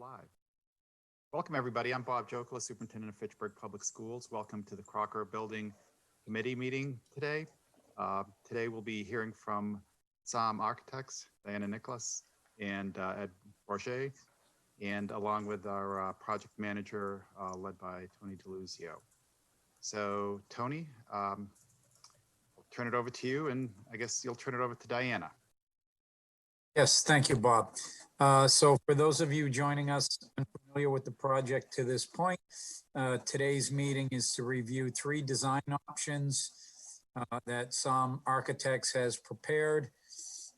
live. Welcome everybody. I'm Bob Jokela, Superintendent of Fitchburg Public Schools. Welcome to the Crocker Building Committee meeting today. Today we'll be hearing from SOM Architects, Diana Nicholas and Ed Bourget, and along with our project manager led by Tony DeLuzio. So Tony, I'll turn it over to you, and I guess you'll turn it over to Diana. Yes, thank you, Bob. So for those of you joining us unfamiliar with the project to this point, today's meeting is to review 3 design options that SOM Architects has prepared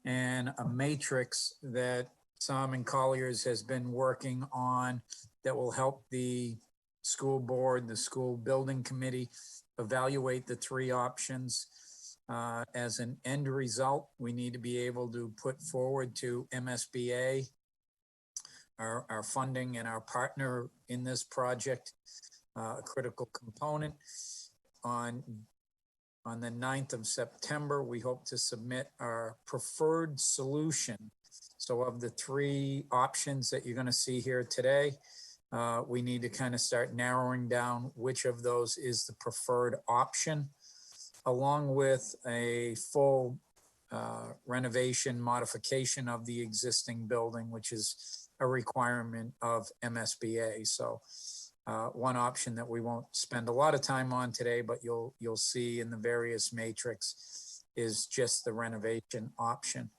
and a matrix that SOM and Colliers has been working on that will help the school board, the school building committee evaluate the 3 options. As an end result, we need to be able to put forward to MSBA, our funding and our partner in this project, a critical component. On the 9th of September, we hope to submit our preferred solution. So of the 3 options that you're going to see here today, we need to kind of start narrowing down which of those is the preferred option, along with a full renovation modification of the existing building, which is a requirement of MSBA. So one option that we won't spend a lot of time on today, but you'll see in the various matrix is just the renovation option.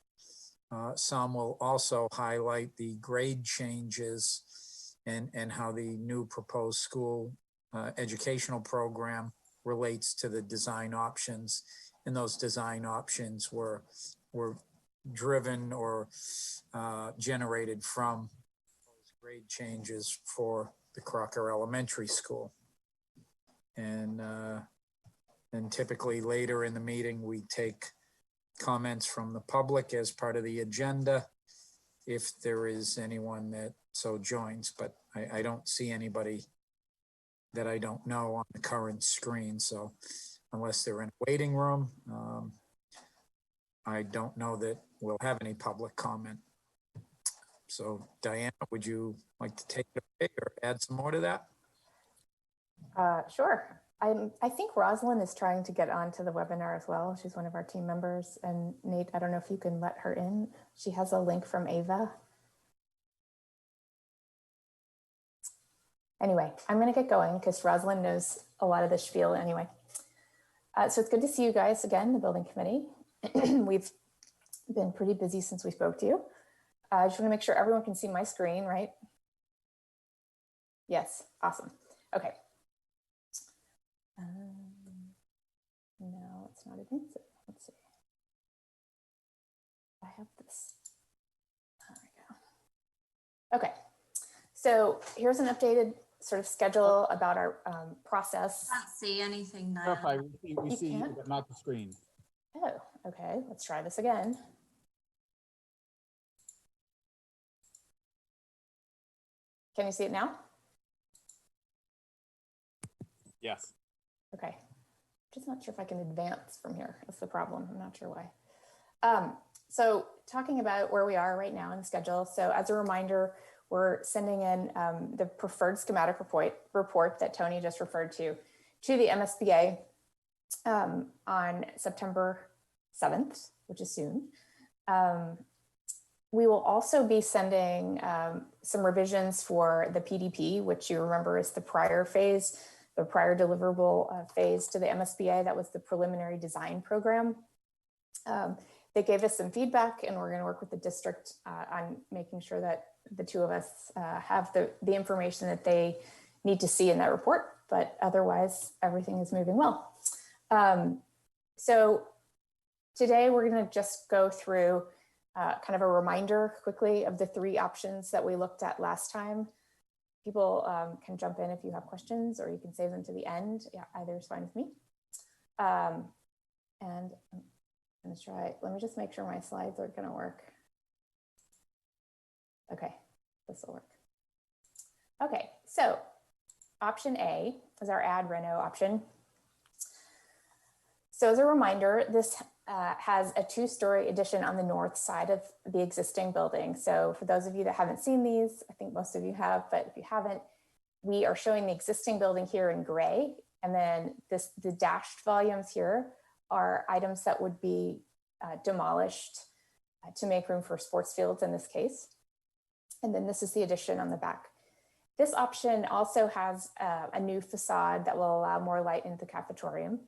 Some will also highlight the grade changes and how the new proposed school educational program relates to the design options, and those design options were driven or generated from those grade changes for the Crocker Elementary School. And typically later in the meeting, we take comments from the public as part of the agenda, if there is anyone that so joins, but I don't see anybody that I don't know on the current screen. So unless they're in a waiting room, I don't know that we'll have any public comment. So Diana, would you like to take it away or add some more to that? Sure. I think Rosalind is trying to get onto the webinar as well. She's one of our team members. And Nate, I don't know if you can let her in. She has a link from Ava. Anyway, I'm going to get going because Rosalind knows a lot of the spiel anyway. So it's good to see you guys again, the building committee. We've been pretty busy since we spoke to you. I just want to make sure everyone can see my screen, right? Yes, awesome. Okay. No, it's not advancing. Let's see. I have this. There we go. Okay. So here's an updated sort of schedule about our process. I can't see anything now. Clarify, we see you, but not the screen. Oh, okay. Let's try this again. Can you see it now? Yes. Okay. Just not sure if I can advance from here. That's the problem. I'm not sure why. So talking about where we are right now in the schedule. So as a reminder, we're sending in the preferred schematic report that Tony just referred to the MSBA on September 7th, which is soon. We will also be sending some revisions for the PDP, which you remember is the prior phase, the prior deliverable phase to the MSBA. That was the preliminary design program. They gave us some feedback, and we're going to work with the district on making sure that the 2 of us have the information that they need to see in that report, but otherwise everything is moving well. So today we're going to just go through kind of a reminder quickly of the 3 options that we looked at last time. People can jump in if you have questions, or you can save them to the end. Yeah, either is fine with me. And I'm going to try, let me just make sure my slides are going to work. Okay, this will work. Okay, so option A is our add reno option. So as a reminder, this has a two-story addition on the north side of the existing building. So for those of you that haven't seen these, I think most of you have, but if you haven't, we are showing the existing building here in gray. And then the dashed volumes here are items that would be demolished to make room for sports fields in this case. And then this is the addition on the back. This option also has a new facade that will allow more light into the cafetorium.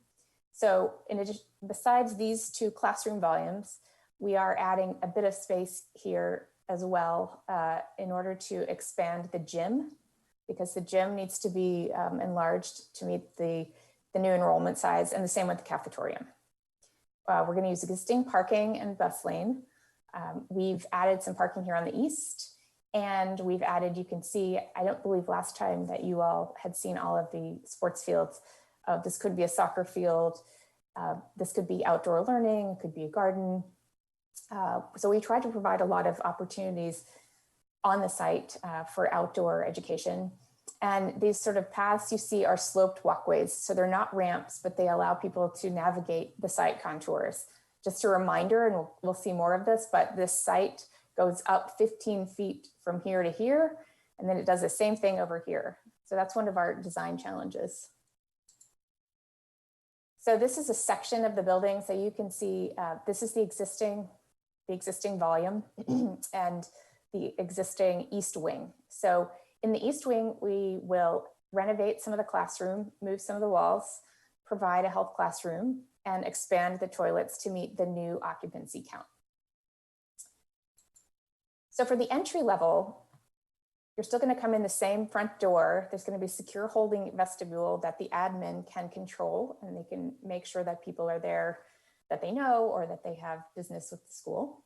So in addition, besides these two classroom volumes, we are adding a bit of space here as well in order to expand the gym, because the gym needs to be enlarged to meet the new enrollment size, and the same with the cafetorium. We're going to use existing parking and bus lane. We've added some parking here on the east, and we've added, you can see, I don't believe last time that you all had seen all of the sports fields. This could be a soccer field. This could be outdoor learning. It could be a garden. So we try to provide a lot of opportunities on the site for outdoor education. And these sort of paths you see are sloped walkways. So they're not ramps, but they allow people to navigate the site contours. Just a reminder, and we'll see more of this, but this site goes up 15 feet from here to here, and then it does the same thing over here. So that's one of our design challenges. So this is a section of the building. So you can see this is the existing volume and the existing east wing. So in the east wing, we will renovate some of the classroom, move some of the walls, provide a health classroom, and expand the toilets to meet the new occupancy count. So for the entry level, you're still going to come in the same front door. There's going to be a secure holding vestibule that the admin can control, and they can make sure that people are there that they know or that they have business with the school.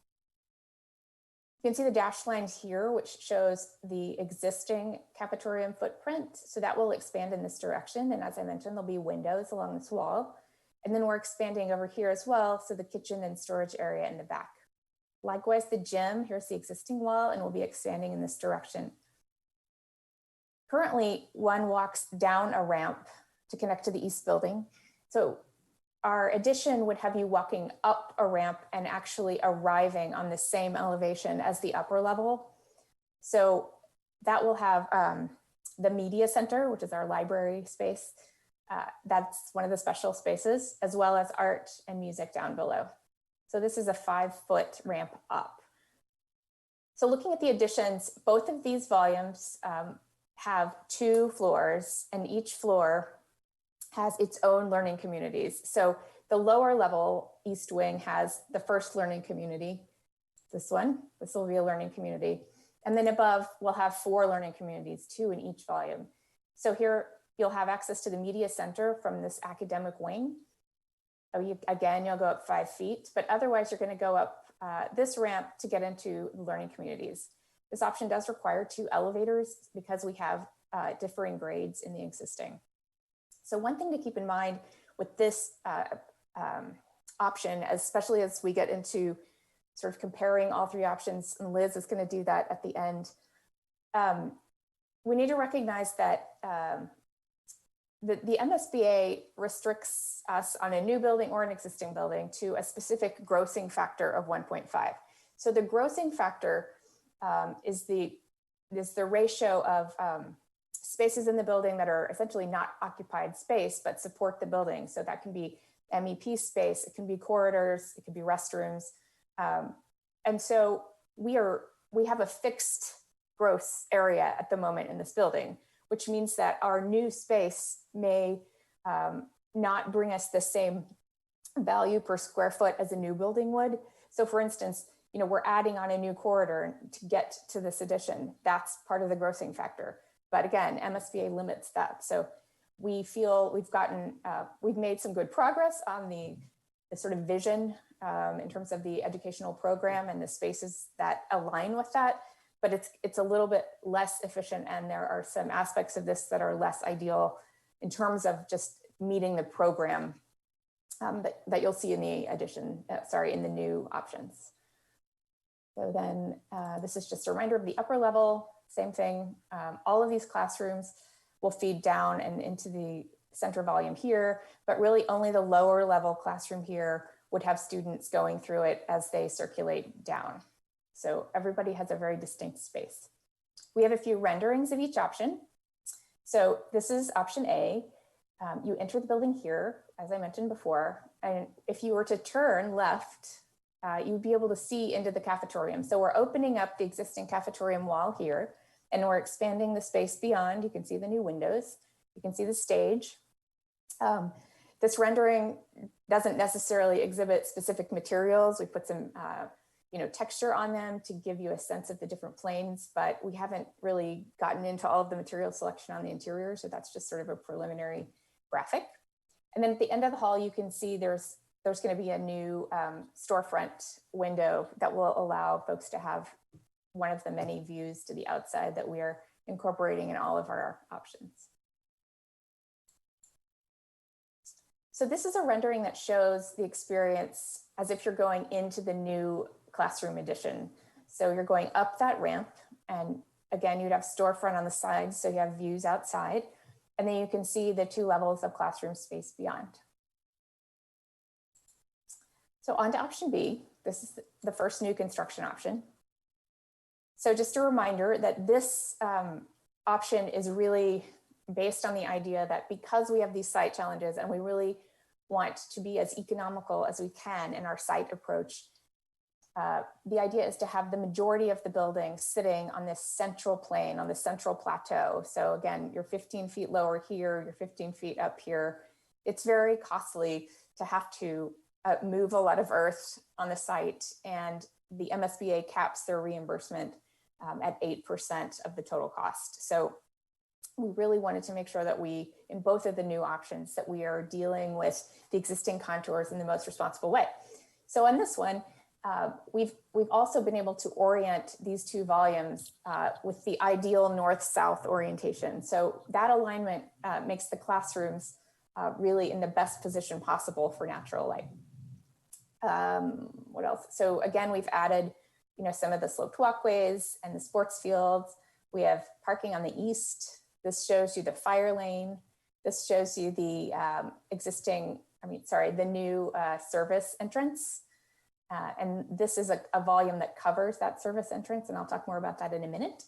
You can see the dashed lines here, which shows the existing cafetorium footprint. So that will expand in this direction. And as I mentioned, there'll be windows along this wall. And then we're expanding over here as well. So the kitchen and storage area in the back. Likewise, the gym, here's the existing wall, and we'll be expanding in this direction. Currently, one walks down a ramp to connect to the east building. So our addition would have you walking up a ramp and actually arriving on the same elevation as the upper level. So that will have the media center, which is our library space. That's one of the special spaces, as well as art and music down below. So this is a 5-foot ramp up. So looking at the additions, both of these volumes have 2 floors, and each floor has its own learning communities. So the lower level east wing has the first learning community. This will be a learning community. And then above, we'll have 4 learning communities, 2 in each volume. So here you'll have access to the media center from this academic wing. Again, you'll go up 5 feet, but otherwise you're going to go up this ramp to get into the learning communities. This option does require 2 elevators because we have differing grades in the existing. So one thing to keep in mind with this option, especially as we get into sort of comparing all 3 options, and Liz is going to do that at the end, we need to recognize that the MSBA restricts us on a new building or an existing building to a specific grossing factor of 1.5. So the grossing factor is the ratio of spaces in the building that are essentially not occupied space, but support the building. So that can be MEP space, it can be corridors, it could be restrooms. And so we have a fixed gross area at the moment in this building, which means that our new space may not bring us the same value per square foot as a new building would. So for instance, we're adding on a new corridor to get to this addition. That's part of the grossing factor. But again, MSBA limits that. So we feel we've made some good progress on the sort of vision in terms of the educational program and the spaces that align with that. But it's a little bit less efficient, and there are some aspects of this that are less ideal in terms of just meeting the program that you'll see in the in the new options. So then this is just a reminder of the upper level, same thing. All of these classrooms will feed down and into the center volume here, but really only the lower level classroom here would have students going through it as they circulate down. So everybody has a very distinct space. We have a few renderings of each option. So this is option A. You enter the building here, as I mentioned before, and if you were to turn left, you'd be able to see into the cafetorium. So we're opening up the existing cafetorium wall here, and we're expanding the space beyond. You can see the new windows. You can see the stage. This rendering doesn't necessarily exhibit specific materials. We put some texture on them to give you a sense of the different planes, but we haven't really gotten into all of the material selection on the interior. So that's just sort of a preliminary graphic. And then at the end of the hall, you can see there's going to be a new storefront window that will allow folks to have one of the many views to the outside that we are incorporating in all of our options. So this is a rendering that shows the experience as if you're going into the new classroom edition. So you're going up that ramp, and again, you'd have storefront on the side, so you have views outside, and then you can see the 2 levels of classroom space beyond. So on to option B. This is the first new construction option. So just a reminder that this option is really based on the idea that because we have these site challenges and we really want to be as economical as we can in our site approach, the idea is to have the majority of the building sitting on this central plane, on the central plateau. So again, you're 15 feet lower here, you're 15 feet up here. It's very costly to have to move a lot of earth on the site, and the MSBA caps their reimbursement at 8% of the total cost. So we really wanted to make sure that we, in both of the new options, that we are dealing with the existing contours in the most responsible way. So on this one, we've also been able to orient these 2 volumes with the ideal north-south orientation. So that alignment makes the classrooms really in the best position possible for natural light. What else? So again, we've added, some of the sloped walkways and the sports fields. We have parking on the east. This shows you the fire lane. This shows you the the new service entrance. And this is a volume that covers that service entrance, and I'll talk more about that in a minute.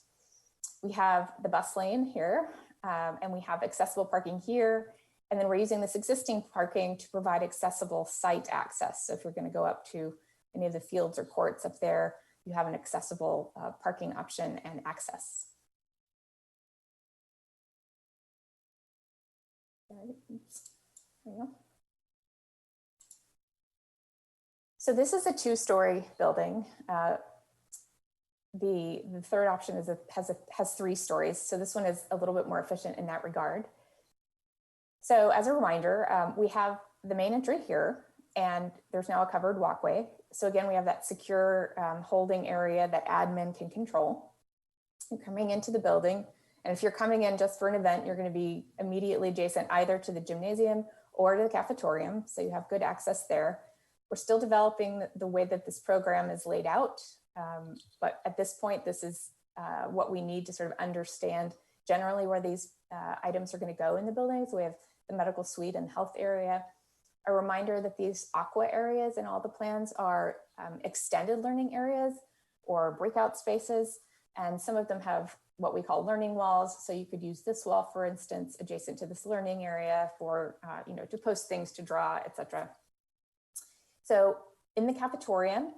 We have the bus lane here, and we have accessible parking here. And then we're using this existing parking to provide accessible site access. So if you're going to go up to any of the fields or courts up there, you have an accessible parking option and access. Oops. There you go. So this is a 2-story building. The third option has 3 stories. So this one is a little bit more efficient in that regard. So as a reminder, we have the main entry here, and there's now a covered walkway. So again, we have that secure holding area that admin can control. You're coming into the building, and if you're coming in just for an event, you're going to be immediately adjacent either to the gymnasium or to the cafetorium. So you have good access there. We're still developing the way that this program is laid out. But at this point, this is what we need to sort of understand generally where these items are going to go in the building. So we have the medical suite and health area. A reminder that these aqua areas in all the plans are extended learning areas or breakout spaces. And some of them have what we call learning walls. So you could use this wall, for instance, adjacent to this learning area for, to post things, to draw, etc. So in the cafetorium,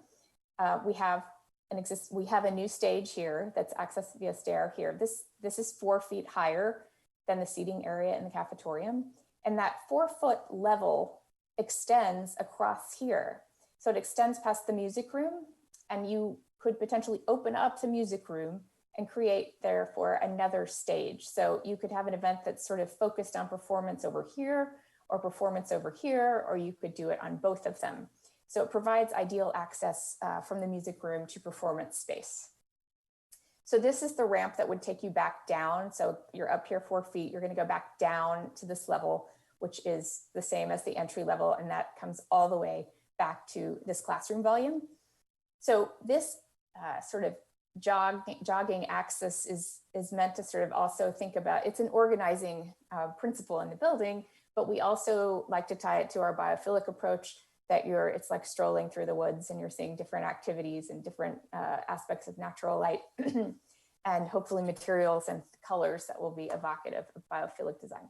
we have a new stage here that's accessed via stair here. This is 4 feet higher than the seating area in the cafetorium. And that 4-foot level extends across here. So it extends past the music room, and you could potentially open up the music room and create therefore another stage. So you could have an event that's sort of focused on performance over here or performance over here, or you could do it on both of them. So it provides ideal access from the music room to performance space. So this is the ramp that would take you back down. So you're up here 4 feet, you're going to go back down to this level, which is the same as the entry level, and that comes all the way back to this classroom volume. So this sort of jogging axis is meant to sort of also think about, it's an organizing principle in the building, but we also like to tie it to our biophilic approach that it's like strolling through the woods and you're seeing different activities and different aspects of natural light and hopefully materials and colors that will be evocative of biophilic design.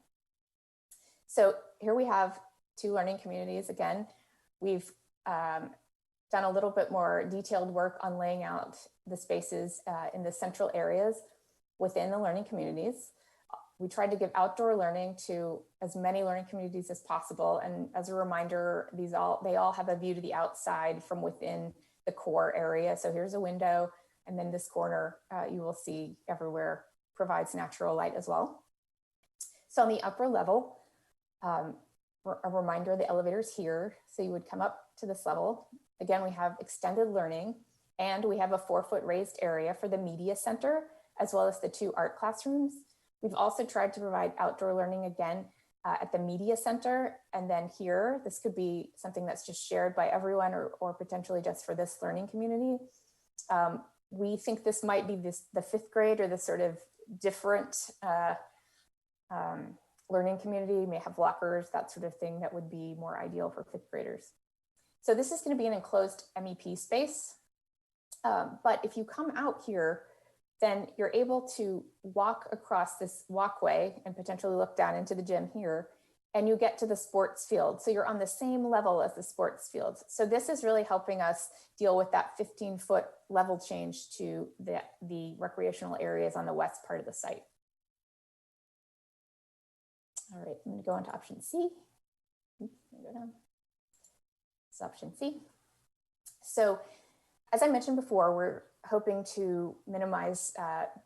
So here we have 2 learning communities. Again, we've done a little bit more detailed work on laying out the spaces in the central areas within the learning communities. We tried to give outdoor learning to as many learning communities as possible. And as a reminder, they all have a view to the outside from within the core area. So here's a window, and then this corner you will see everywhere provides natural light as well. So on the upper level, a reminder, the elevator's here. So you would come up to this level. Again, we have extended learning, and we have a 4-foot raised area for the media center, as well as the 2 art classrooms. We've also tried to provide outdoor learning again at the media center. And then here, this could be something that's just shared by everyone or potentially just for this learning community. We think this might be the 5th grade or the sort of different learning community. You may have lockers, that sort of thing that would be more ideal for 5th graders. So this is going to be an enclosed MEP space. But if you come out here, then you're able to walk across this walkway and potentially look down into the gym here, and you get to the sports field. So you're on the same level as the sports fields. So this is really helping us deal with that 15-foot level change to the recreational areas on the west part of the site. All right, I'm gonna go on to option C. Oops, let me go down. It's option C. So as I mentioned before, we're hoping to minimize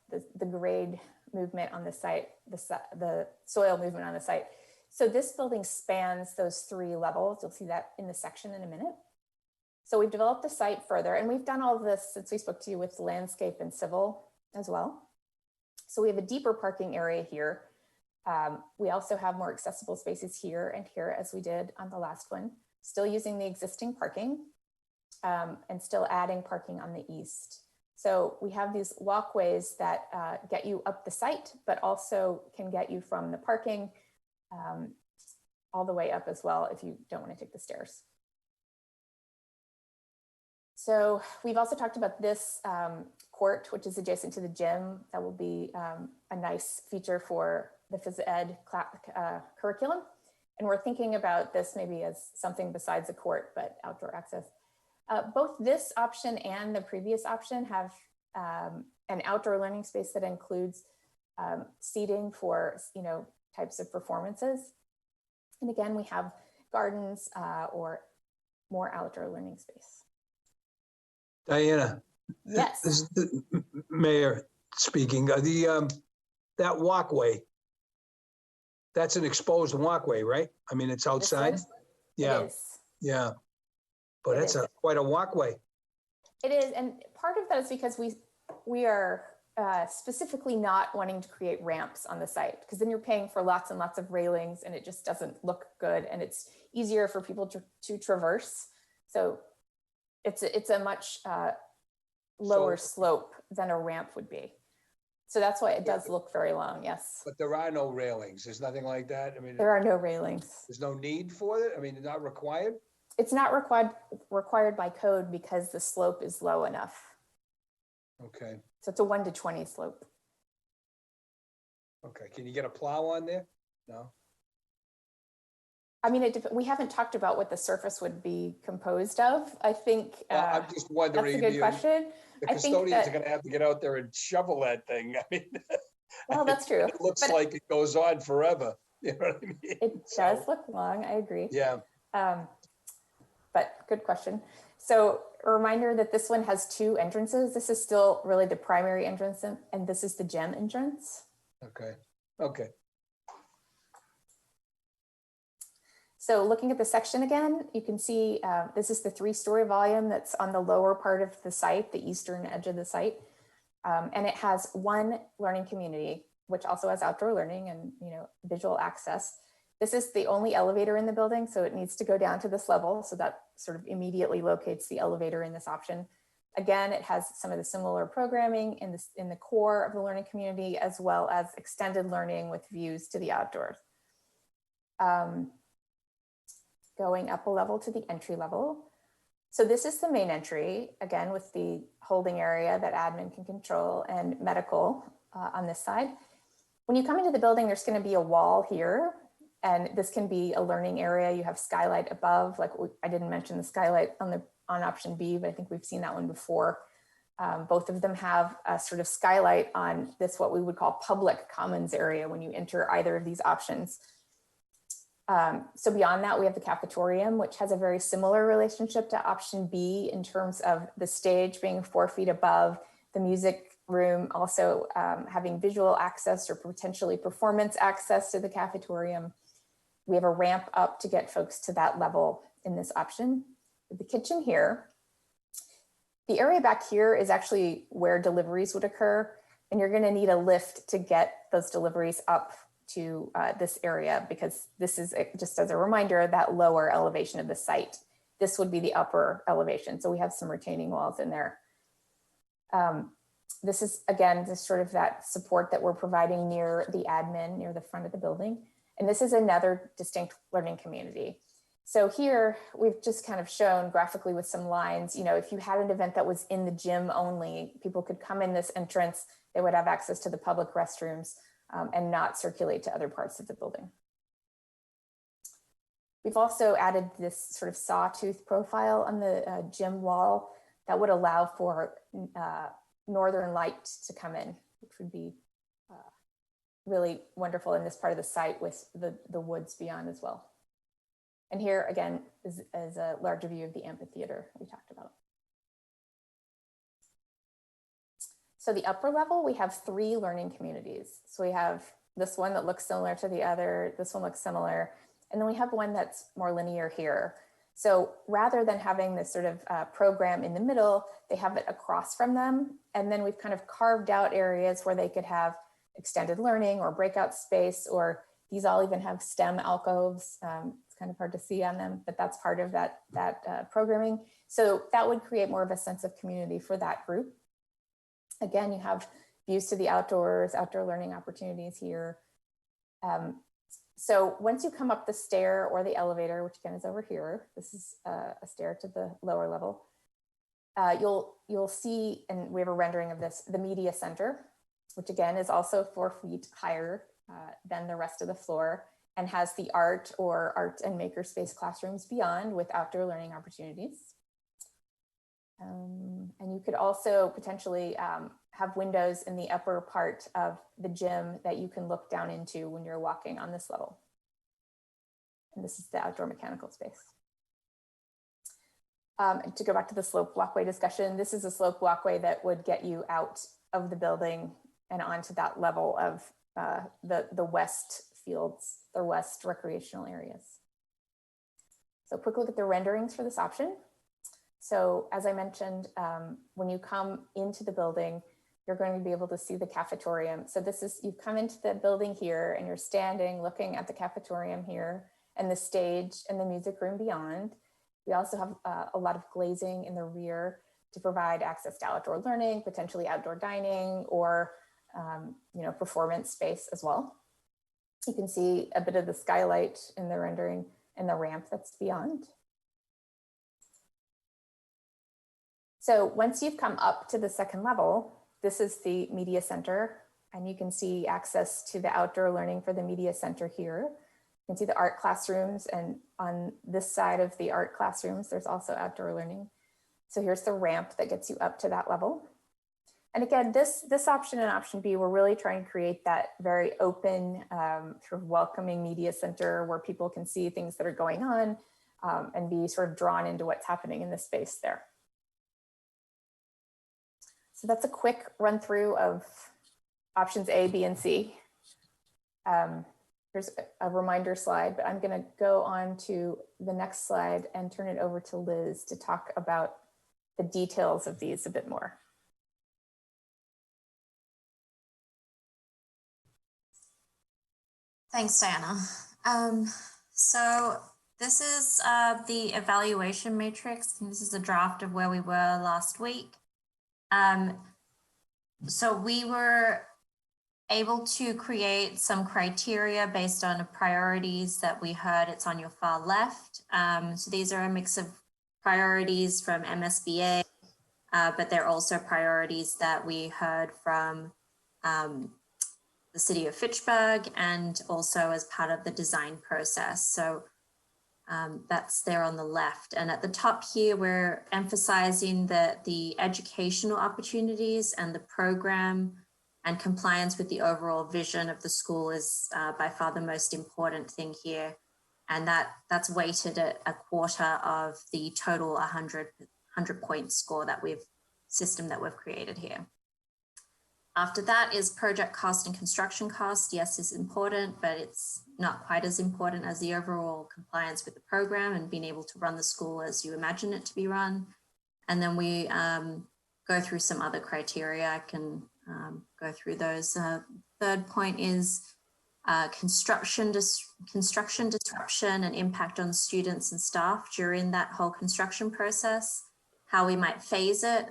the grade movement on the site, the soil movement on the site. So this building spans those 3 levels. You'll see that in the section in a minute. So we've developed the site further, and we've done all of this since we spoke to you with landscape and civil as well. So we have a deeper parking area here. We also have more accessible spaces here and here, as we did on the last one, still using the existing parking and still adding parking on the east. So we have these walkways that get you up the site, but also can get you from the parking all the way up as well if you don't want to take the stairs. So we've also talked about this court, which is adjacent to the gym. That will be a nice feature for the phys ed curriculum. And we're thinking about this maybe as something besides a court, but outdoor access. Both this option and the previous option have an outdoor learning space that includes seating for types of performances. And again, we have gardens or more outdoor learning space. Diana. Yes. This is the mayor speaking. That walkway, that's an exposed walkway, right? I mean, it's outside. Yeah. It is. Yeah. But it's quite a walkway. It is, and part of that is because we are specifically not wanting to create ramps on the site, because then you're paying for lots and lots of railings and it just doesn't look good, and it's easier for people to traverse. So it's a much lower slope than a ramp would be. So that's why it does look very long, yes. But there are no railings. There's nothing like that. I mean, there are no railings. There's no need for it. I mean, it's not required. It's not required by code because the slope is low enough. Okay. So it's a 1 to 20 slope. Okay. Can you get a plow on there? No. I mean, we haven't talked about what the surface would be composed of. I think I'm just wondering. That's a good question. The custodians are going to have to get out there and shovel that thing. I mean, well, that's true. It looks like it goes on forever. You know what I mean? It does look long. I agree. Yeah. But good question. So a reminder that this one has 2 entrances. This is still really the primary entrance, and this is the gym entrance. Okay. Okay. So looking at the section again, you can see this is the 3-story volume that's on the lower part of the site, the eastern edge of the site. And it has 1 learning community, which also has outdoor learning and visual access. This is the only elevator in the building, so it needs to go down to this level. So that sort of immediately locates the elevator in this option. Again, it has some of the similar programming in the core of the learning community, as well as extended learning with views to the outdoors. going up a level to the entry level. So this is the main entry, again, with the holding area that admin can control and medical on this side. When you come into the building, there's going to be a wall here, and this can be a learning area. You have skylight above, like I didn't mention the skylight on option B, but I think we've seen that one before. Both of them have a sort of skylight on this, what we would call public commons area when you enter either of these options. So beyond that, we have the cafetorium, which has a very similar relationship to option B in terms of the stage being 4 feet above, the music room also having visual access or potentially performance access to the cafetorium. We have a ramp up to get folks to that level in this option. The kitchen here, the area back here is actually where deliveries would occur, and you're going to need a lift to get those deliveries up to this area, because this is, just as a reminder, that lower elevation of the site. This would be the upper elevation. So we have some retaining walls in there. This is, again, just sort of that support that we're providing near the admin, near the front of the building. And this is another distinct learning community. So here we've just kind of shown graphically with some lines, you know, if you had an event that was in the gym only, people could come in this entrance, they would have access to the public restrooms and not circulate to other parts of the building. We've also added this sort of sawtooth profile on the gym wall that would allow for northern light to come in, which would be really wonderful in this part of the site with the woods beyond as well. And here again is a larger view of the amphitheater we talked about. So the upper level, we have 3 learning communities. So we have this one that looks similar to the other, this one looks similar, and then we have one that's more linear here. So rather than having this sort of program in the middle, they have it across from them. And then we've kind of carved out areas where they could have extended learning or breakout space, or these all even have STEM alcoves. It's kind of hard to see on them, but that's part of that programming. So that would create more of a sense of community for that group. Again, you have views to the outdoors, outdoor learning opportunities here. So once you come up the stair or the elevator, which again is over here, this is a stair to the lower level, you'll see, and we have a rendering of this, the media center, which again is also 4 feet higher than the rest of the floor and has the art or art and makerspace classrooms beyond with outdoor learning opportunities. And you could also potentially have windows in the upper part of the gym that you can look down into when you're walking on this level. And this is the outdoor mechanical space. And to go back to the slope walkway discussion, this is a slope walkway that would get you out of the building and onto that level of the west fields, the west recreational areas. So quick look at the renderings for this option. So as I mentioned, when you come into the building, you're going to be able to see the cafetorium. So this is, you've come into the building here and you're standing looking at the cafetorium here and the stage and the music room beyond. We also have a lot of glazing in the rear to provide access to outdoor learning, potentially outdoor dining, or performance space as well. You can see a bit of the skylight in the rendering and the ramp that's beyond. So once you've come up to the second level, this is the media center, and you can see access to the outdoor learning for the media center here. You can see the art classrooms, and on this side of the art classrooms, there's also outdoor learning. So here's the ramp that gets you up to that level. And again, this option and option B, we're really trying to create that very open, sort of welcoming media center where people can see things that are going on and be sort of drawn into what's happening in the space there. So that's a quick run through of options A, B, and C. Here's a reminder slide, but I'm going to go on to the next slide and turn it over to Liz to talk about the details of these a bit more. Thanks, Diana. So this is the evaluation matrix. This is a draft of where we were last week. So we were able to create some criteria based on the priorities that we heard. It's on your far left. So these are a mix of priorities from MSBA, but they're also priorities that we heard from the city of Fitchburg and also as part of the design process. So that's there on the left. And at the top here, we're emphasizing that the educational opportunities and the program and compliance with the overall vision of the school is by far the most important thing here. And that's weighted at a quarter of the total 100 point score that system that we've created here. After that is project cost and construction cost. Yes, it's important, but it's not quite as important as the overall compliance with the program and being able to run the school as you imagine it to be run. And then we go through some other criteria. I can go through those. Third point is construction disruption and impact on students and staff during that whole construction process, how we might phase it.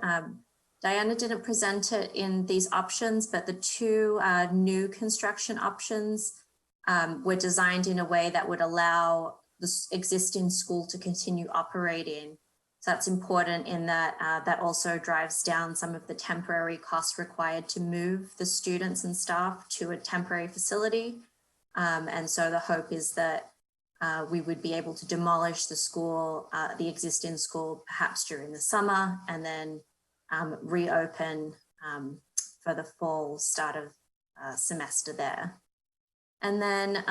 Diana didn't present it in these options, but the two new construction options were designed in a way that would allow the existing school to continue operating. So that's important in that that also drives down some of the temporary costs required to move the students and staff to a temporary facility. And so the hope is that we would be able to demolish the school, the existing school, perhaps during the summer, and then reopen for the fall start of semester there. And then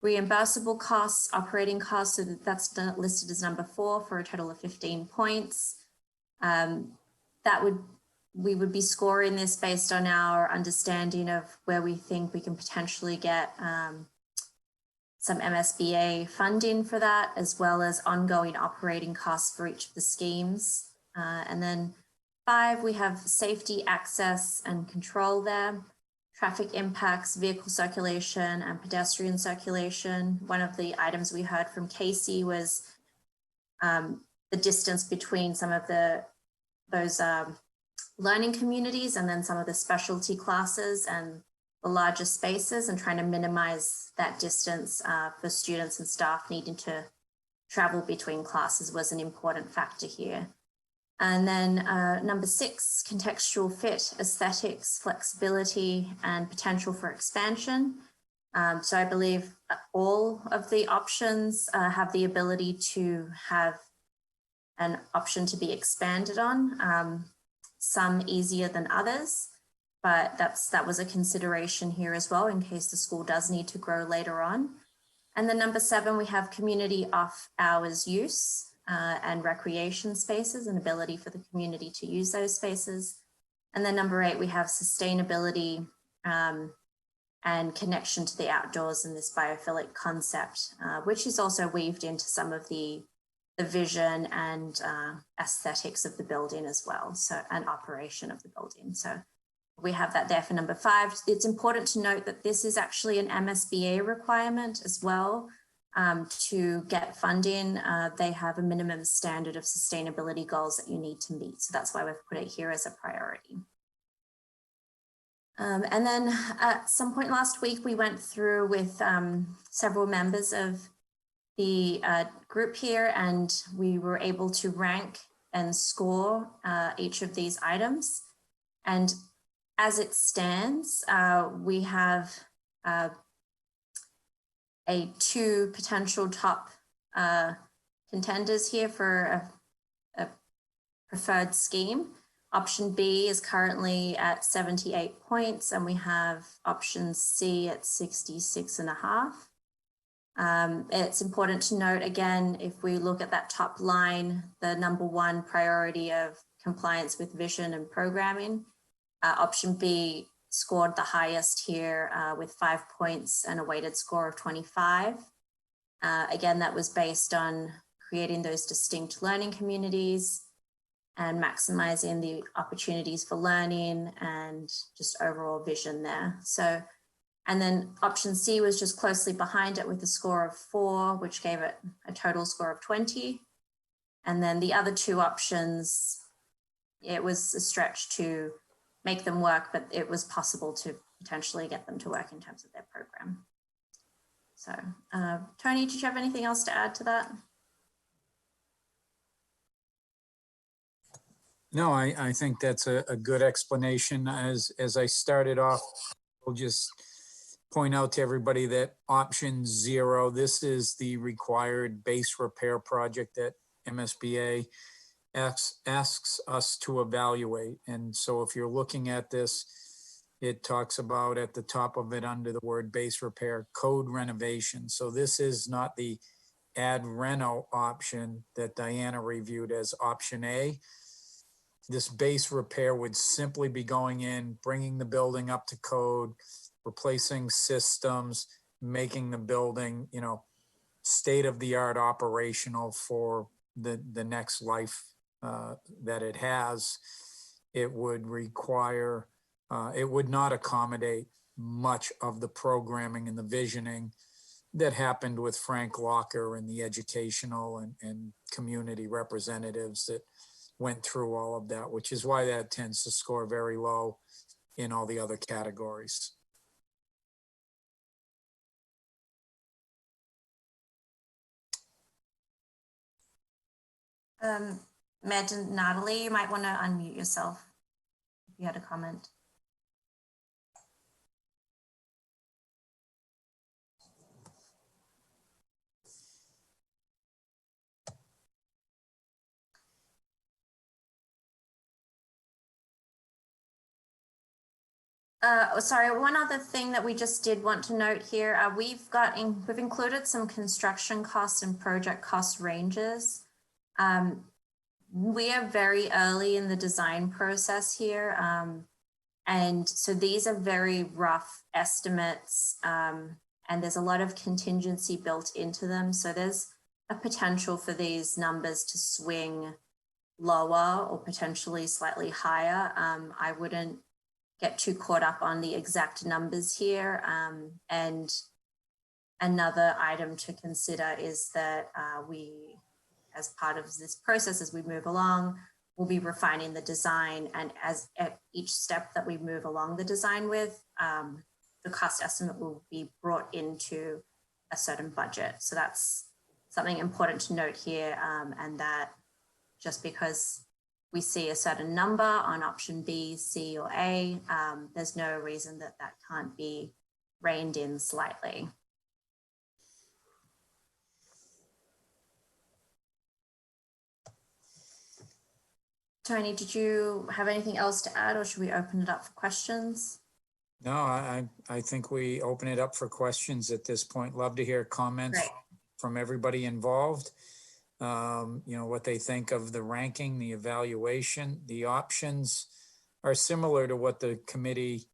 reimbursable costs, operating costs, so that's listed as number 4 for a total of 15 points. We would be scoring this based on our understanding of where we think we can potentially get some MSBA funding for that, as well as ongoing operating costs for each of the schemes. And then 5, we have safety, access, and control there. Traffic impacts, vehicle circulation, and pedestrian circulation. One of the items we heard from Casey was the distance between some of those learning communities and then some of the specialty classes and the larger spaces, and trying to minimize that distance for students and staff needing to travel between classes was an important factor here. And then number 6, contextual fit, aesthetics, flexibility, and potential for expansion. So I believe all of the options have the ability to have an option to be expanded on, some easier than others, but that was a consideration here as well in case the school does need to grow later on. And then number 7, we have community off hours use. And recreation spaces and ability for the community to use those spaces. And then number 8, we have sustainability and connection to the outdoors and this biophilic concept, which is also weaved into some of the vision and aesthetics of the building as well, so and operation of the building. So we have that there for number 5. It's important to note that this is actually an MSBA requirement as well. To get funding, they have a minimum standard of sustainability goals that you need to meet. So that's why we've put it here as a priority. And then at some point last week, we went through with several members of the group here, and we were able to rank and score each of these items. And as it stands, we have 2 potential top contenders here for a preferred scheme. Option B is currently at 78 points, and we have option C at 66.5. It's important to note, again, if we look at that top line, the number 1 priority of compliance with vision and programming, option B scored the highest here with 5 points and a weighted score of 25. Again, that was based on creating those distinct learning communities and maximizing the opportunities for learning and just overall vision there. So, and then option C was just closely behind it with a score of 4, which gave it a total score of 20. And then the other 2 options, it was a stretch to make them work, but it was possible to potentially get them to work in terms of their program. So, Tony, did you have anything else to add to that? No, I think that's a good explanation. As I started off, I'll just point out to everybody that option 0, this is the required base repair project that MSBA asks us to evaluate. And so if you're looking at this, it talks about at the top of it under the word base repair, code renovation. So this is not the add reno option that Diana reviewed as option A. This base repair would simply be going in, bringing the building up to code, replacing systems, making the building, state-of-the-art operational for the next life that it has. It would require, it would not accommodate much of the programming and the visioning that happened with Frank Locker and the educational and community representatives that went through all of that, which is why that tends to score very low in all the other categories. Matt and Natalie, you might want to unmute yourself if you had a comment. Sorry, one other thing that we just did want to note here, we've included some construction costs and project cost ranges. We are very early in the design process here. And so these are very rough estimates, and there's a lot of contingency built into them. So there's a potential for these numbers to swing lower or potentially slightly higher. I wouldn't get too caught up on the exact numbers here. And another item to consider is that we, as part of this process, as we move along, we'll be refining the design. And as at each step that we move along the design with, the cost estimate will be brought into a certain budget. So that's something important to note here. And that just because we see a certain number on option B, C, or A, there's no reason that that can't be reined in slightly. Tony, did you have anything else to add, or should we open it up for questions? No, I think we open it up for questions at this point. Love to hear comments Great. from everybody involved. What they think of the ranking, the evaluation. The options are similar to what the committee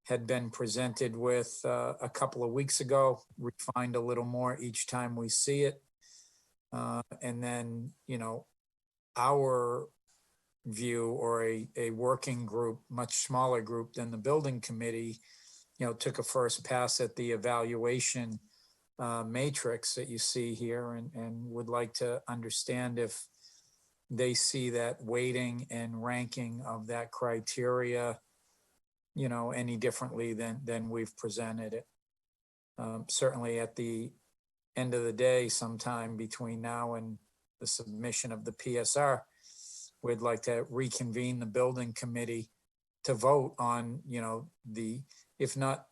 had been presented with a couple of weeks ago, refined a little more each time we see it. And then, our view, or a working group, much smaller group than the building committee, took a first pass at the evaluation matrix that you see here, and would like to understand if they see that weighting and ranking of that criteria, any differently than we've presented it. Certainly at the end of the day, sometime between now and the submission of the PSR, we'd like to reconvene the building committee to vote on, if not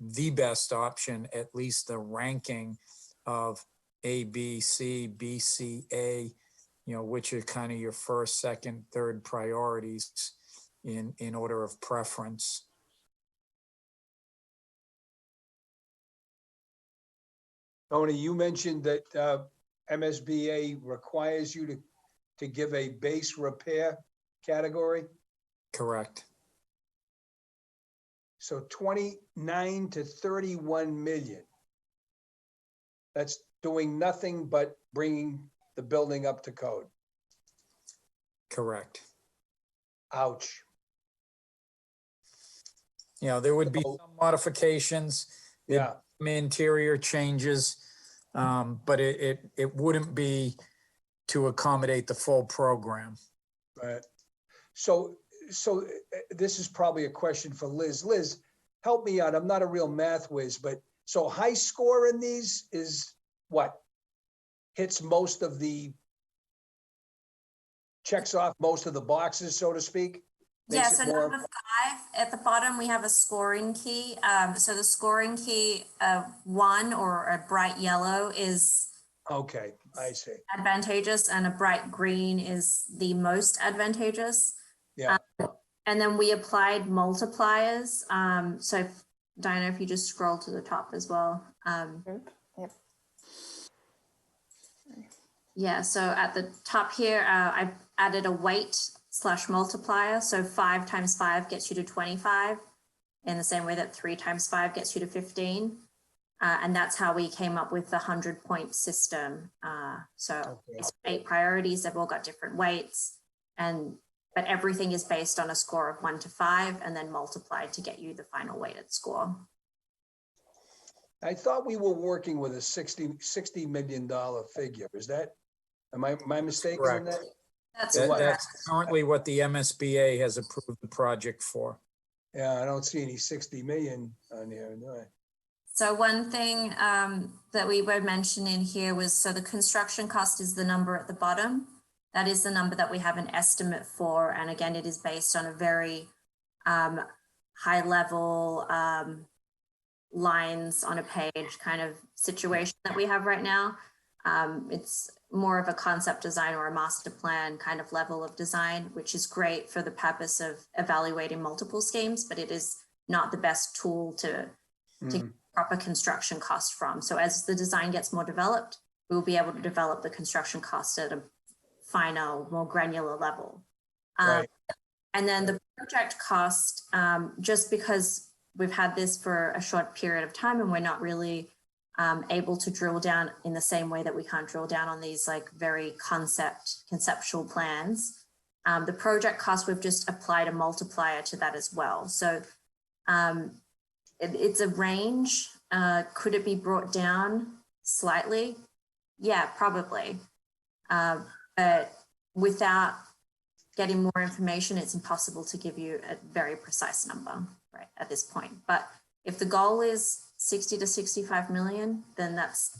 the best option, at least the ranking of A, B, C, B, C, A, which are kind of your first, second, third priorities in order of preference. Tony, you mentioned that MSBA requires you to give a base repair category. Correct. So 29 to 31 million. That's doing nothing but bringing the building up to code. Correct. Ouch. There would be some modifications. Yeah. Some interior changes, but it wouldn't be to accommodate the full program. Right. So this is probably a question for Liz. Liz, help me out. I'm not a real math whiz, but so high score in these is what? Hits most of the, checks off most of the boxes, so to speak? Yeah, Makes so it more, number 5, at the bottom, we have a scoring key. So the scoring key, 1 or a bright yellow is okay, I see. advantageous and a bright green is the most advantageous. Yeah, And then we applied multipliers. So Diana, if you just scroll to the top as well. Yep. Yeah, so at the top here, I've added a weight/multiplier. So 5 times 5 gets you to 25 in the same way that 3 times 5 gets you to 15. And that's how we came up with the 100-point system. So it's 8 priorities, they've all got different weights, but everything is based on a score of 1 to 5 and then multiplied to get you the final weighted score. I thought we were working with a $60 million figure. Is that, am I mistaken in that? Correct. That's That's correct. currently what the MSBA has approved the project for. Yeah, I don't see any 60 million on here, no. So one thing that we were mentioning here was, so the construction cost is the number at the bottom. That is the number that we have an estimate for. And again, it is based on a very high level lines on a page kind of situation that we have right now. It's more of a concept design or a master plan kind of level of design, which is great for the purpose of evaluating multiple schemes, but it is not the best tool to get proper construction cost from. So as the design gets more developed, we'll be able to develop the construction cost at a finer, more granular level. Right. And then the project cost, just because we've had this for a short period of time and we're not really able to drill down in the same way that we can't drill down on these like very conceptual plans. The project cost, we've just applied a multiplier to that as well. So it's a range. Could it be brought down slightly? Yeah, probably. But without getting more information, it's impossible to give you a very precise number right at this point. But if the goal is 60 to 65 million, then that's